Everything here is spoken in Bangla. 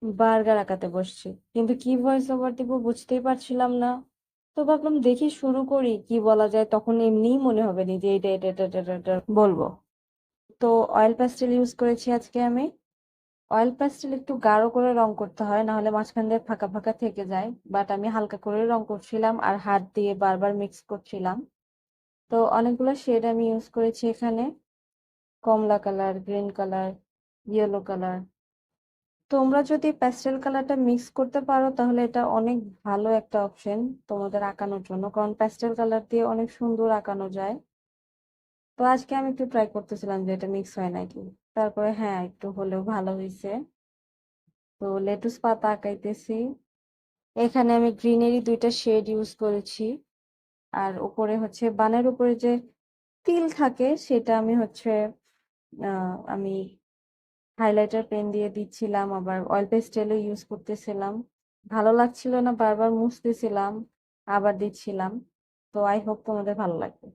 বার্গার আঁকাতে বসছি, কিন্তু কি ভয়েস ওভার দিব বুঝতেই পারছিলাম না। তো ভাবলাম দেখি শুরু করি, কি বলা যায়, তখন এমনিই মনে হবে নি যে এটা বলবো। তো অয়েল প্যাস্টেল ইউজ করেছি আজকে আমি। অয়েল প্যাস্টেল একটু গাঢ় করে রং করতে হয়, না হলে মাঝখান দিয়ে ফাঁকা ফাঁকা থেকে যায়, বাট আমি হালকা করে রং করছিলাম আর হাত দিয়ে বারবার মিক্স করছিলাম। তো অনেকগুলো শেড আমি ইউজ করেছি এখানে: কমলা colour, green colour, yellow colour. তোমরা যদি প্যাস্টেল কালারটা মিক্স করতে পারো তাহলে এটা অনেক ভালো একটা অপশন তোমাদের আঁকানোর জন্য, কারণ প্যাস্টেল কালার দিয়ে অনেক সুন্দর আঁকানো যায়। তো আজকে আমি একটু ট্রাই করতেছিলাম যে এটা মিক্স হয় নাকি। তারপরে হ্যাঁ, একটু হলেও ভালো হয়েছে। তো লেটুস পাতা আঁকাইতেছি। এখানে আমি গ্রিনেরই দুইটা শেড ইউজ করেছি। আর উপরে হচ্ছে বানের উপরে যে তিল থাকে সেটা আমি হচ্ছে আমি হাইলাইটার পেন দিয়ে দিচ্ছিলাম, আবার অয়েল পেস্টেলও ইউজ করতেছিলাম। ভালো লাগছিল না, বারবার মুছতেছিলাম, আবার দিচ্ছিলাম। তো আই হোপ তোমাদের ভালো লাগবে।